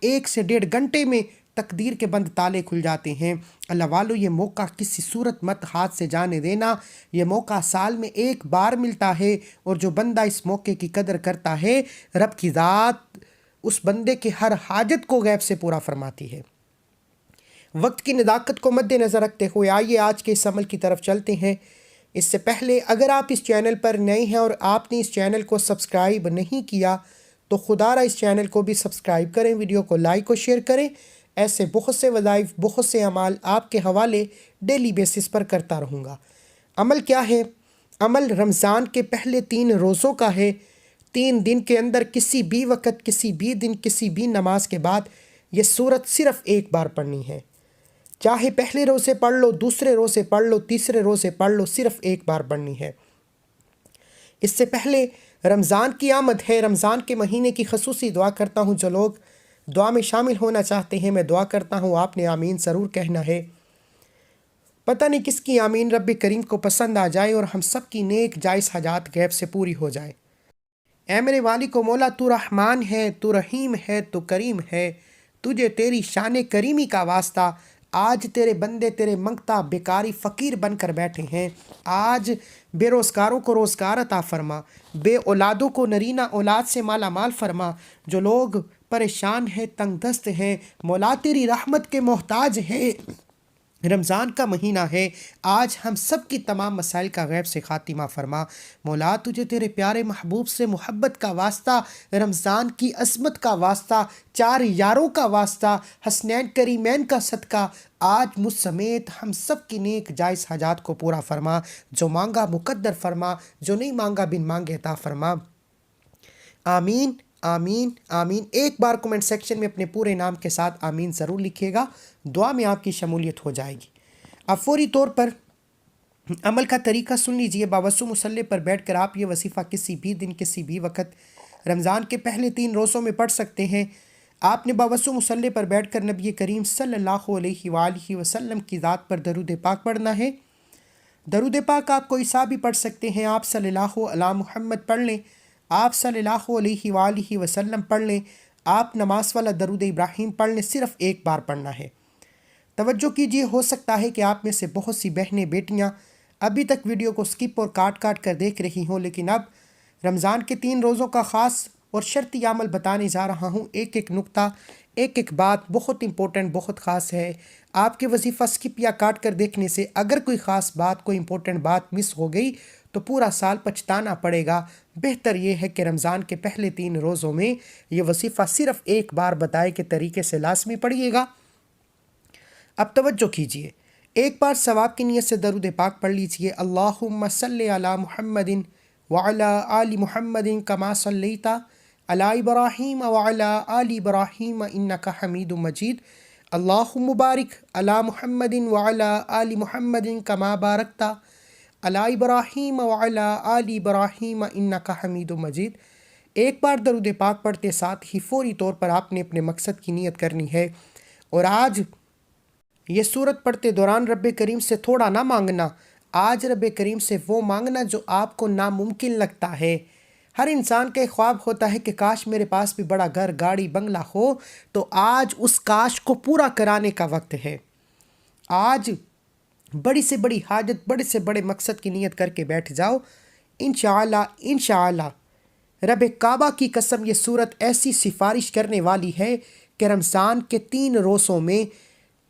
1 سے 1.5 گھنٹے میں تقدیر کے بند تالے کھل جاتے ہیں۔ اللہ والو، یہ موقع کسی صورت مت ہاتھ سے جانے دینا۔ یہ موقع سال میں 1 بار ملتا ہے، اور جو بندہ اس موقع کی قدر کرتا ہے، رب کی ذات اس بندے کے ہر حاجت کو غیب سے پورا فرماتی ہے۔ وقت کی نداقت کو مد نظر رکھتے ہوئے آئیے آج کے اس عمل کی طرف چلتے ہیں۔ اس سے پہلے اگر آپ اس چینل پر نئے ہیں اور آپ نے اس چینل کو سبسکرائب نہیں کیا تو خدا را اس چینل کو بھی سبسکرائب کریں، ویڈیو کو لائک اور شیئر کریں۔ ایسے بہت سے وظائف، بہت سے اعمال آپ کے حوالے ڈیلی بیسس پر کرتا رہوں گا۔ عمل کیا ہے؟ عمل رمضان کے پہلے 3 روزوں کا ہے۔ 3 دن کے اندر کسی بھی وقت، کسی بھی دن، کسی بھی نماز کے بعد یہ سورت صرف 1 بار پڑھنی ہے۔ چاہے پہلے روزے پڑھ لو، دوسرے روزے پڑھ لو، تیسرے روزے پڑھ لو، صرف 1 بار پڑھنی ہے۔ اس سے پہلے رمضان کی آمد ہے۔ رمضان کے مہینے کی خصوصی دعا کرتا ہوں۔ جو لوگ دعا میں شامل ہونا چاہتے ہیں، میں دعا کرتا ہوں آپ نے آمین ضرور کہنا ہے۔ پتہ نہیں کس کی آمین رب کریم کو پسند آ جائے اور ہم سب کی نیک جائز حاجات غیب سے پوری ہو جائے۔ اے میرے والی کو مولا، تو رحمان ہے، تو رحیم ہے، تو کریم ہے، تجھے تیری شان کریمی کا واسطہ آج تیرے بندے تیرے منگتا بیکاری فقیر بن کر بیٹھے ہیں۔ آج بے روزگاروں کو روزگار عطا فرما، بے اولادوں کو نرینہ اولاد سے مالا مال فرما۔ جو لوگ پریشان ہیں، تنگ دست ہیں، مولا تیری رحمت کے محتاج ہیں۔ رمضان کا مہینہ ہے، آج ہم سب کی تمام مسائل کا غیب سے خاتمہ فرما۔ مولا تجھے تیرے پیارے محبوب سے محبت کا واسطہ، رمضان کی عظمت کا واسطہ، 4 یاروں کا واسطہ، حسنین کریمین کا صدقہ آج مجھ سمیت ہم سب کی نیک جائز حاجات کو پورا فرما۔ جو مانگا مقدر فرما، جو نہیں مانگا بن مانگے عطا فرما۔ آمین آمین آمین۔ ایک بار کمنٹ سیکشن میں اپنے پورے نام کے ساتھ آمین ضرور لکھیے گا، دعا میں آپ کی شمولیت ہو جائے گی۔ اب فوری طور پر عمل کا طریقہ سن لیجئے۔ باوضو مصلی پر بیٹھ کر آپ یہ وظیفہ کسی بھی دن، کسی بھی وقت رمضان کے پہلے 3 روزوں میں پڑھ سکتے ہیں۔ آپ نے باوضو مصلی پر بیٹھ کر نبی کریم صلی اللہ علیہ وآلہ وسلم کی ذات پر درود پاک پڑھنا ہے۔ درود پاک آپ کوئی سا بھی پڑھ سکتے ہیں۔ آپ صلی اللہ علی محمد پڑھ لیں، آپ صلی اللہ علیہ وآلہ وسلم پڑھ لیں، آپ نماز والا درود ابراہیم پڑھ لیں۔ صرف 1 بار پڑھنا ہے۔ توجہ کیجئے، ہو سکتا ہے کہ آپ میں سے بہت سی بہنیں بیٹیاں ابھی تک ویڈیو کو سکپ اور کاٹ کاٹ کر دیکھ رہی ہوں، لیکن اب رمضان کے 3 روزوں کا خاص اور شرطی عمل بتانے جا رہا ہوں۔ ایک ایک نقطہ، ایک ایک بات بہت امپورٹنٹ، بہت خاص ہے۔ آپ کے وظیفہ سکپ یا کاٹ کر دیکھنے سے اگر کوئی خاص بات، کوئی امپورٹنٹ بات مس ہو گئی تو پورا سال پچھتانا پڑے گا۔ بہتر یہ ہے کہ رمضان کے پہلے 3 روزوں میں یہ وظیفہ صرف 1 بار بتائے کے طریقے سے لازمی پڑھیے گا۔ اب توجہ کیجئے، ایک بار ثواب کی نیت سے درود پاک پڑھ لیجئے۔ اللہم صلی علی محمد وعلی آل محمد کما صلیت علی ابراہیم وعلی آل ابراہیم انک حمید مجید۔ اللہم بارک علی محمد وعلی آل محمد کما بارکت علی ابراہیم وعلی آل ابراہیم انک حمید مجید۔ ایک بار درود پاک پڑھتے ساتھ ہی فوری طور پر آپ نے اپنے مقصد کی نیت کرنی ہے، اور آج یہ سورت پڑھتے دوران رب کریم سے تھوڑا نہ مانگنا، آج رب کریم سے وہ مانگنا جو آپ کو ناممکن لگتا ہے۔ ہر انسان کا ایک خواب ہوتا ہے کہ کاش میرے پاس بھی بڑا گھر، گاڑی، بنگلہ ہو، تو آج اس کاش کو پورا کرانے کا وقت ہے۔ آج بڑی سے بڑی حاجت، بڑے سے بڑے مقصد کی نیت کر کے بیٹھ جاؤ۔ انشاءاللہ انشاءاللہ رب کعبہ کی قسم یہ سورت ایسی سفارش کرنے والی ہے کہ رمضان کے 3 روزوں میں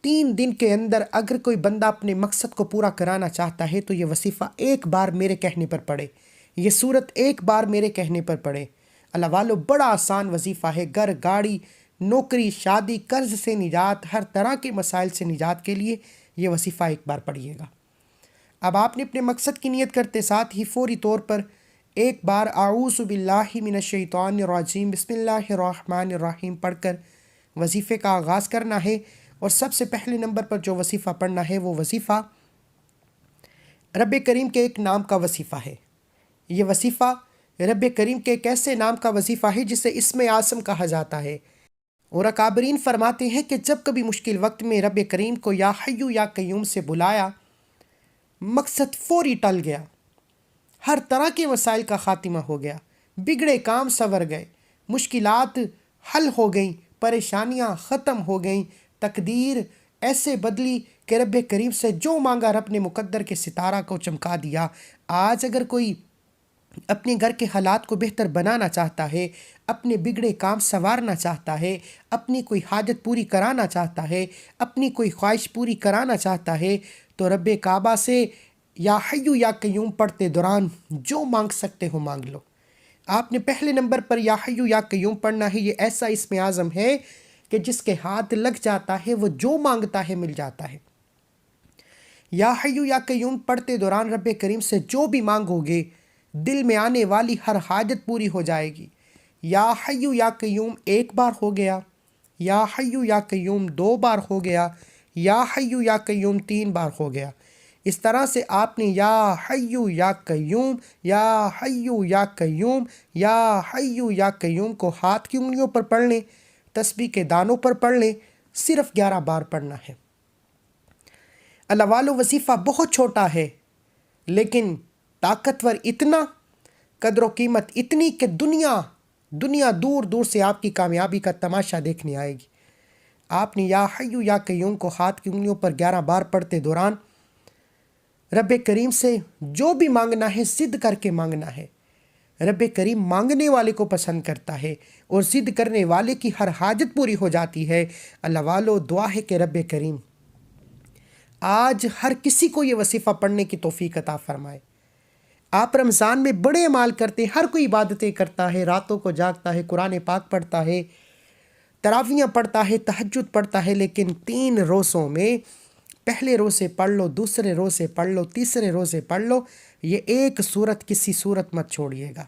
3 دن کے اندر اگر کوئی بندہ اپنے مقصد کو پورا کرانا چاہتا ہے تو یہ وظیفہ 1 بار میرے کہنے پر پڑھے، یہ سورت 1 بار میرے کہنے پر پڑھے۔ اللہ والو، بڑا آسان وظیفہ ہے۔ گھر، گاڑی، نوکری، شادی، قرض سے نجات، ہر طرح کے مسائل سے نجات کے لیے یہ وظیفہ 1 بار پڑھیے گا۔ اب آپ نے اپنے مقصد کی نیت کرتے ساتھ ہی فوری طور پر 1 بار اعوذ باللہ من الشیطان الرجیم بسم اللہ الرحمن الرحیم پڑھ کر وظیفے کا آغاز کرنا ہے۔ اور سب سے پہلے نمبر پر جو وظیفہ پڑھنا ہے وہ وظیفہ رب کریم کے ایک نام کا وظیفہ ہے۔ یہ وظیفہ رب کریم کے ایک ایسے نام کا وظیفہ ہے جسے اسم اعظم کہا جاتا ہے، اور اکابرین فرماتے ہیں کہ جب کبھی مشکل وقت میں رب کریم کو یا حیو یا قیوم سے بلایا، مقصد فوری ٹل گیا، ہر طرح کے مسائل کا خاتمہ ہو گیا، بگڑے کام سنور گئے، مشکلات حل ہو گئیں، پریشانیاں ختم ہو گئیں، تقدیر ایسے بدلی کہ رب کریم سے جو مانگا رب نے مقدر کے ستارہ کو چمکا دیا۔ آج اگر کوئی اپنے گھر کے حالات کو بہتر بنانا چاہتا ہے، اپنے بگڑے کام سنوارنا چاہتا ہے، اپنی کوئی حاجت پوری کرانا چاہتا ہے، اپنی کوئی خواہش پوری کرانا چاہتا ہے، تو رب کعبہ سے یا حیو یا قیوم پڑھتے دوران جو مانگ سکتے ہو مانگ لو۔ آپ نے پہلے نمبر پر یا حیو یا قیوم پڑھنا ہے۔ یہ ایسا اسم اعظم ہے کہ جس کے ہاتھ لگ جاتا ہے وہ جو مانگتا ہے مل جاتا ہے۔ یا حیو یا قیوم پڑھتے دوران رب کریم سے جو بھی مانگو گے، دل میں آنے والی ہر حاجت پوری ہو جائے گی۔ یا حیو یا قیوم ایک بار ہو گیا، یا حیو یا قیوم دو بار ہو گیا، یا حیو یا قیوم تین بار ہو گیا۔ اس طرح سے آپ نے یا حیو یا قیوم، یا حیو یا قیوم، یا حیو یا قیوم کو ہاتھ کی انگلیوں پر پڑھ لیں، تسبیح کے دانوں پر پڑھ لیں، صرف 11 بار پڑھنا ہے۔ اللہ والو وظیفہ بہت چھوٹا ہے لیکن طاقتور اتنا، قدر و قیمت اتنی کہ دنیا دور دور سے آپ کی کامیابی کا تماشا دیکھنے آئے گی۔ آپ نے یا حیو یا قیوم کو ہاتھ کی انگلیوں پر 11 بار پڑھتے دوران رب کریم سے جو بھی مانگنا ہے ضد کر کے مانگنا ہے۔ رب کریم مانگنے والے کو پسند کرتا ہے اور ضد کرنے والے کی ہر حاجت پوری ہو جاتی ہے۔ اللہ والو دعا ہے کہ رب کریم آج ہر کسی کو یہ وظیفہ پڑھنے کی توفیق عطا فرمائے۔ آپ رمضان میں بڑے اعمال کرتے ہیں، ہر کوئی عبادتیں کرتا ہے، راتوں کو جاگتا ہے، قرآن پاک پڑھتا ہے، تراویحیں پڑھتا ہے، تہجد پڑھتا ہے، لیکن 3 روزوں میں پہلے روزے پڑھ لو، دوسرے روزے پڑھ لو، تیسرے روزے پڑھ لو، یہ ایک صورت کسی صورت مت چھوڑیے گا۔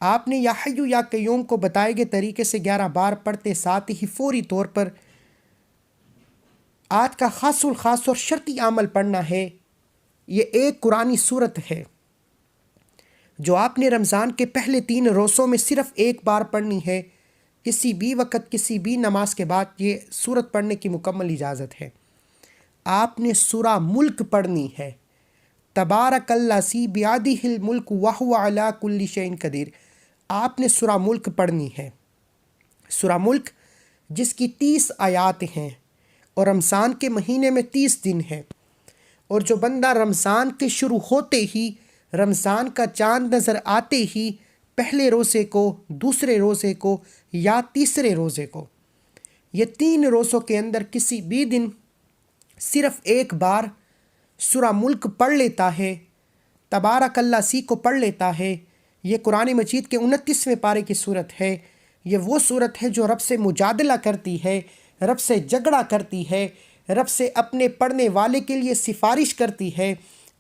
آپ نے یا حیو یا قیوم کو بتائے گئے طریقے سے 11 بار پڑھتے ساتھ ہی فوری طور پر آج کا خاص الخاص اور شرطی عمل پڑھنا ہے۔ یہ ایک قرآنی صورت ہے جو آپ نے رمضان کے پہلے 3 روزوں میں صرف ایک بار پڑھنی ہے۔ کسی بھی وقت کسی بھی نماز کے بعد یہ صورت پڑھنے کی مکمل اجازت ہے۔ آپ نے سورہ ملک پڑھنی ہے۔ تبارک الذی بیدہ الملک وہو علی کل شیء قدیر۔ آپ نے سورہ ملک پڑھنی ہے۔ سورہ ملک جس کی 30 آیات ہیں اور رمضان کے مہینے میں 30 دن ہیں، اور جو بندہ رمضان کے شروع ہوتے ہی، رمضان کا چاند نظر آتے ہی، پہلے روزے کو، دوسرے روزے کو یا تیسرے روزے کو، یہ 3 روزوں کے اندر کسی بھی دن صرف ایک بار سورہ ملک پڑھ لیتا ہے، تبارک الذی کو پڑھ لیتا ہے۔ یہ قرآن مجید کے 29ویں پارے کی صورت ہے۔ یہ وہ صورت ہے جو رب سے مجادلہ کرتی ہے، رب سے جھگڑا کرتی ہے، رب سے اپنے پڑھنے والے کے لیے سفارش کرتی ہے۔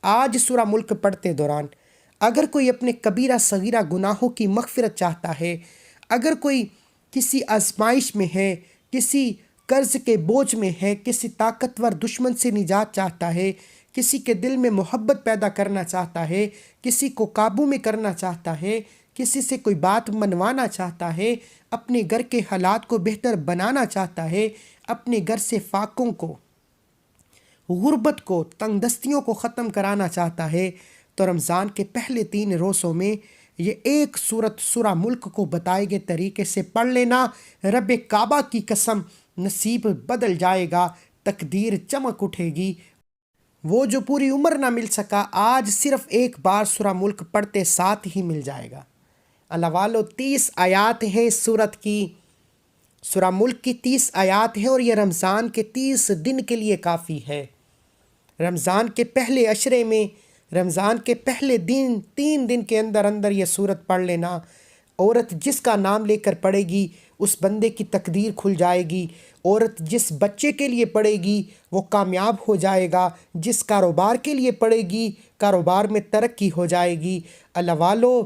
آج سورہ ملک پڑھتے دوران اگر کوئی اپنے کبیرہ صغیرہ گناہوں کی مغفرت چاہتا ہے، اگر کوئی کسی آزمائش میں ہے، کسی قرض کے بوجھ میں ہے، کسی طاقتور دشمن سے نجات چاہتا ہے، کسی کے دل میں محبت پیدا کرنا چاہتا ہے، کسی کو قابو میں کرنا چاہتا ہے، کسی سے کوئی بات منوانا چاہتا ہے، اپنے گھر کے حالات کو بہتر بنانا چاہتا ہے، اپنے گھر سے فاقوں کو، غربت کو، تنگ دستیوں کو ختم کرانا چاہتا ہے، تو رمضان کے پہلے 3 روزوں میں یہ ایک صورت سورہ ملک کو بتائے گئے طریقے سے پڑھ لینا۔ رب کعبہ کی قسم نصیب بدل جائے گا، تقدیر چمک اٹھے گی۔ وہ جو پوری عمر نہ مل سکا آج صرف ایک بار سورہ ملک پڑھتے ساتھ ہی مل جائے گا۔ اللہ والو 30 آیات ہیں اس صورت کی، سورہ ملک کی 30 آیات ہیں، اور یہ رمضان کے 30 دن کے لیے کافی ہے۔ رمضان کے پہلے عشرے میں، رمضان کے پہلے 3 دن کے اندر اندر یہ صورت پڑھ لینا۔ عورت جس کا نام لے کر پڑھے گی اس بندے کی تقدیر کھل جائے گی۔ عورت جس بچے کے لیے پڑھے گی وہ کامیاب ہو جائے گا۔ جس کاروبار کے لیے پڑھے گی کاروبار میں ترقی ہو جائے گی۔ اللہ والو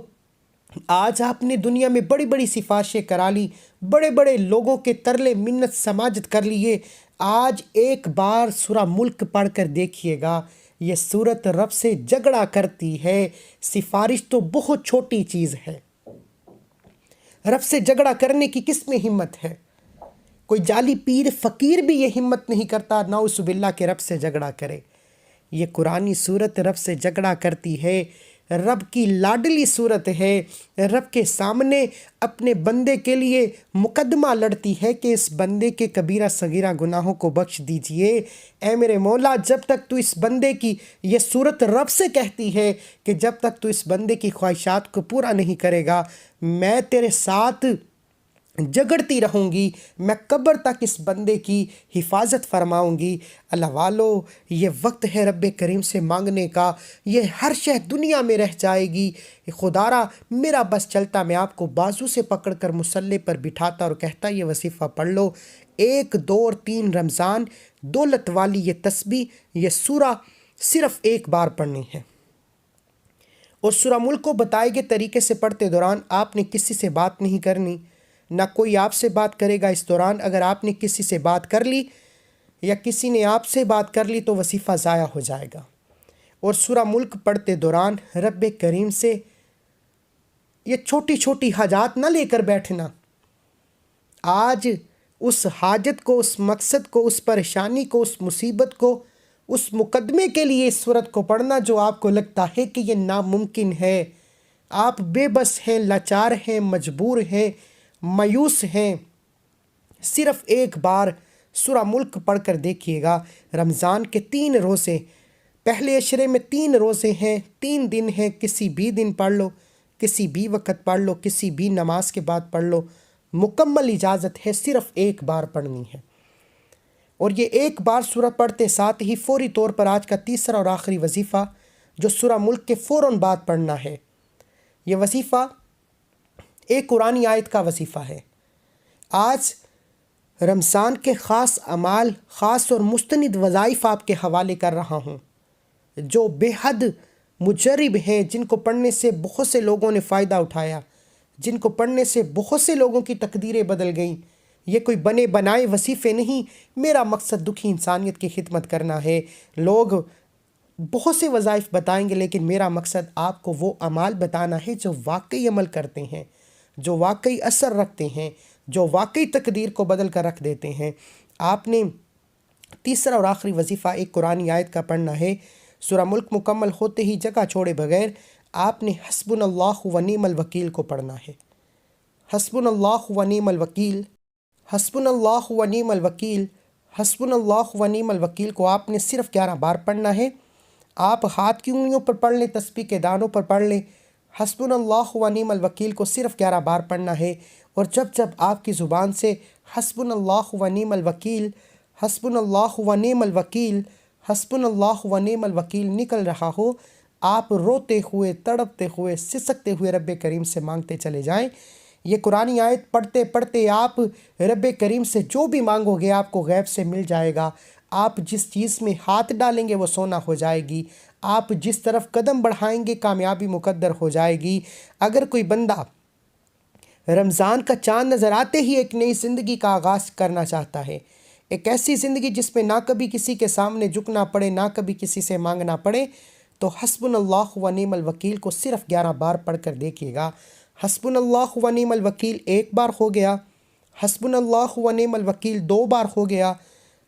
آج آپ نے دنیا میں بڑی بڑی سفارشیں کرا لی، بڑے بڑے لوگوں کے ترلے منت سماجت کر لیے، آج ایک بار سورہ ملک پڑھ کر دیکھیے گا۔ یہ صورت رب سے جھگڑا کرتی ہے۔ سفارش تو بہت چھوٹی چیز ہے، رب سے جھگڑا کرنے کی کس میں ہمت ہے؟ کوئی جعلی پیر فقیر بھی یہ ہمت نہیں کرتا نعوذ باللہ کہ رب سے جھگڑا کرے۔ یہ قرآنی صورت رب سے جھگڑا کرتی ہے۔ رب کی لاڈلی صورت ہے، رب کے سامنے اپنے بندے کے لیے مقدمہ لڑتی ہے کہ اس بندے کے کبیرہ صغیرہ گناہوں کو بخش دیجئے۔ اے میرے مولا، جب تک تو اس بندے کی یہ صورت رب سے کہتی ہے کہ جب تک تو اس بندے کی خواہشات کو پورا نہیں کرے گا، میں تیرے ساتھ جگڑتی رہوں گی، میں قبر تک اس بندے کی حفاظت فرماؤں گی۔ اللہ والو، یہ وقت ہے رب کریم سے مانگنے کا، یہ ہر شے دنیا میں رہ جائے گی۔ خدارا میرا بس چلتا، میں آپ کو بازو سے پکڑ کر مصلی پر بٹھاتا اور کہتا یہ وظیفہ پڑھ لو، 1 2 اور 3 رمضان، دولت والی یہ تسبیح، یہ سورہ صرف ایک بار پڑھنی ہے۔ اور سورہ ملک کو بتائے گئے طریقے سے پڑھتے دوران آپ نے کسی سے بات نہیں کرنی، نہ کوئی آپ سے بات کرے گا۔ اس دوران اگر آپ نے کسی سے بات کر لی یا کسی نے آپ سے بات کر لی تو وظیفہ ضائع ہو جائے گا۔ اور سورہ ملک پڑھتے دوران رب کریم سے یہ چھوٹی چھوٹی حاجات نہ لے کر بیٹھنا۔ آج اس حاجت کو، اس مقصد کو، اس پریشانی کو، اس مصیبت کو، اس مقدمے کے لیے اس سورت کو پڑھنا جو آپ کو لگتا ہے کہ یہ ناممکن ہے، آپ بے بس ہیں، لاچار ہیں، مجبور ہیں، مایوس ہیں، صرف ایک بار سورہ ملک پڑھ کر دیکھیے گا۔ رمضان کے 3 روزے، پہلے عشرے میں 3 روزے ہیں، 3 دن ہیں، کسی بھی دن پڑھ لو، کسی بھی وقت پڑھ لو، کسی بھی نماز کے بعد پڑھ لو، مکمل اجازت ہے، صرف ایک بار پڑھنی ہے۔ اور یہ ایک بار سورہ پڑھتے ساتھ ہی فوری طور پر آج کا تیسرا اور آخری وظیفہ جو سورہ ملک کے فوراً بعد پڑھنا ہے، یہ وظیفہ ایک قرآنی آیت کا وظیفہ ہے۔ آج رمضان کے خاص اعمال، خاص اور مستند وظائف آپ کے حوالے کر رہا ہوں جو بے حد مجرب ہیں، جن کو پڑھنے سے بہت سے لوگوں نے فائدہ اٹھایا، جن کو پڑھنے سے بہت سے لوگوں کی تقدیریں بدل گئیں۔ یہ کوئی بنے بنائے وظیفے نہیں، میرا مقصد دکھی انسانیت کی خدمت کرنا ہے۔ لوگ بہت سے وظائف بتائیں گے لیکن میرا مقصد آپ کو وہ اعمال بتانا ہے جو واقعی عمل کرتے ہیں، جو واقعی اثر رکھتے ہیں، جو واقعی تقدیر کو بدل کر رکھ دیتے ہیں۔ آپ نے تیسرا اور آخری وظیفہ ایک قرآنی آیت کا پڑھنا ہے۔ سورہ ملک مکمل ہوتے ہی جگہ چھوڑے بغیر آپ نے حسبنا اللہ و نعم الوکیل کو پڑھنا ہے۔ حسبنا اللہ و نعم الوکیل، حسبنا اللہ و نعم الوکیل، حسبنا اللہ و نعم الوکیل کو آپ نے صرف 11 بار پڑھنا ہے۔ آپ ہاتھ کی انگلیوں پر پڑھ لیں، تسبیح کے دانوں پر پڑھ لیں، حسبنا اللہ و نعم الوکیل کو صرف 11 بار پڑھنا ہے۔ اور جب جب آپ کی زبان سے حسبنا اللہ و نعم الوکیل، حسبنا اللہ و نعم الوکیل، حسبنا اللہ و نعم الوکیل نکل رہا ہو، آپ روتے ہوئے، تڑپتے ہوئے، سسکتے ہوئے رب کریم سے مانگتے چلے جائیں۔ یہ قرآنی آیت پڑھتے پڑھتے آپ رب کریم سے جو بھی مانگو گے آپ کو غیب سے مل جائے گا۔ آپ جس چیز میں ہاتھ ڈالیں گے وہ سونا ہو جائے گی، آپ جس طرف قدم بڑھائیں گے کامیابی مقدر ہو جائے گی۔ اگر کوئی بندہ رمضان کا چاند نظر آتے ہی ایک نئی زندگی کا آغاز کرنا چاہتا ہے، ایک ایسی زندگی جس میں نہ کبھی کسی کے سامنے جھکنا پڑے، نہ کبھی کسی سے مانگنا پڑے، تو حسبنا اللہ و نعم الوکیل کو صرف 11 بار پڑھ کر دیکھیے گا۔ حسبنا اللہ و نعم الوکیل 1 بار ہو گیا، حسبنا اللہ و نعم الوکیل 2 بار ہو گیا،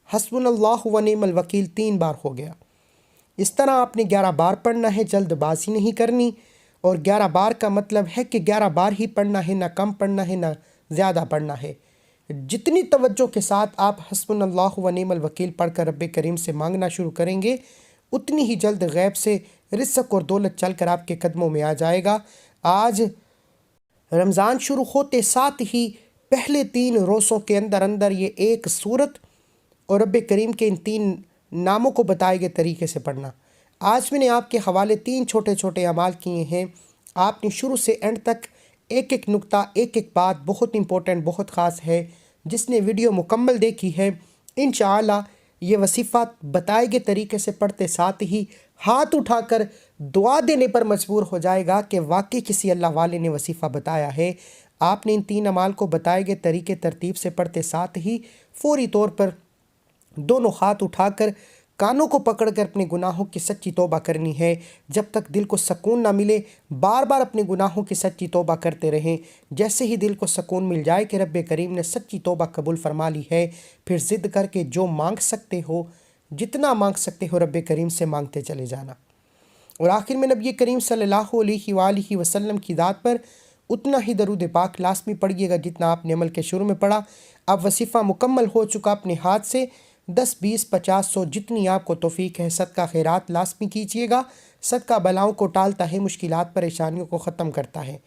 حسبنا اللہ و نعم الوکیل 3 بار ہو گیا۔ اس طرح آپ نے 11 بار پڑھنا ہے، جلد بازی نہیں کرنی۔ اور 11 بار کا مطلب ہے کہ 11 بار ہی پڑھنا ہے، نہ کم پڑھنا ہے، نہ زیادہ پڑھنا ہے۔ جتنی توجہ کے ساتھ آپ حسبنا اللہ و نعم الوکیل پڑھ کر رب کریم سے مانگنا شروع کریں گے، اتنی ہی جلد غیب سے رزق اور دولت چل کر آپ کے قدموں میں آ جائے گا۔ آج رمضان شروع ہوتے ساتھ ہی پہلے 3 روزوں کے اندر اندر یہ ایک سورت اور رب کریم کے ان 3 ناموں کو بتائے گئے طریقے سے پڑھنا۔ آج میں نے آپ کے حوالے 3 چھوٹے چھوٹے اعمال کیے ہیں۔ آپ نے شروع سے اینڈ تک ایک ایک نقطہ، ایک ایک بات بہت امپورٹنٹ، بہت خاص ہے۔ جس نے ویڈیو مکمل دیکھی ہے انشاءاللہ یہ وظیفہ بتائے گئے طریقے سے پڑھتے ساتھ ہی ہاتھ اٹھا کر دعا دینے پر مجبور ہو جائے گا کہ واقعی کسی اللہ والے نے وظیفہ بتایا ہے۔ آپ نے ان 3 اعمال کو بتائے گئے طریقے ترتیب سے پڑھتے ساتھ ہی فوری طور پر دونوں ہاتھ اٹھا کر کانوں کو پکڑ کر اپنے گناہوں کی سچی توبہ کرنی ہے۔ جب تک دل کو سکون نہ ملے بار بار اپنے گناہوں کی سچی توبہ کرتے رہیں۔ جیسے ہی دل کو سکون مل جائے کہ رب کریم نے سچی توبہ قبول فرما لی ہے، پھر ضد کر کے جو مانگ سکتے ہو، جتنا مانگ سکتے ہو رب کریم سے مانگتے چلے جانا۔ اور آخر میں نبی کریم صلی اللہ علیہ وآلہ وسلم کی ذات پر اتنا ہی درود پاک لازمی پڑھیے گا جتنا آپ نے عمل کے شروع میں پڑھا۔ اب وظیفہ مکمل ہو چکا، اپنے ہاتھ سے 10 20 50 100 جتنی آپ کو توفیق ہے صدقہ خیرات لازمی کیجیے گا۔ صدقہ بلاؤں کو ٹالتا ہے، مشکلات پریشانیوں کو ختم کرتا ہے۔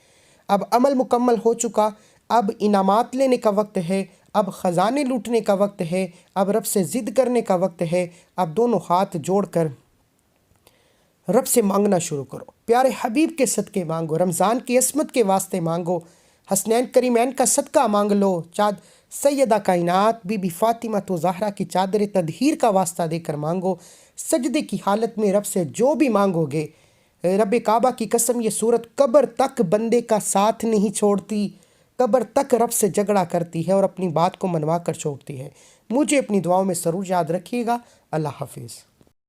اب عمل مکمل ہو چکا، اب انعامات لینے کا وقت ہے، اب خزانے لوٹنے کا وقت ہے، اب رب سے ضد کرنے کا وقت ہے۔ اب دونوں ہاتھ جوڑ کر رب سے مانگنا شروع کرو، پیارے حبیب کے صدقے مانگو، رمضان کی عصمت کے واسطے مانگو، حسنین کریمین کا صدقہ مانگ لو، سیدہ کائنات بی بی فاطمہ تو زہرا کی چادر تدہیر کا واسطہ دے کر مانگو۔ سجدے کی حالت میں رب سے جو بھی مانگو گے، رب کعبہ کی قسم یہ صورت قبر تک بندے کا ساتھ نہیں چھوڑتی، قبر تک رب سے جھگڑا کرتی ہے اور اپنی بات کو منوا کر چھوڑتی ہے۔ مجھے اپنی دعاؤں میں ضرور یاد رکھیے گا۔ اللہ حافظ۔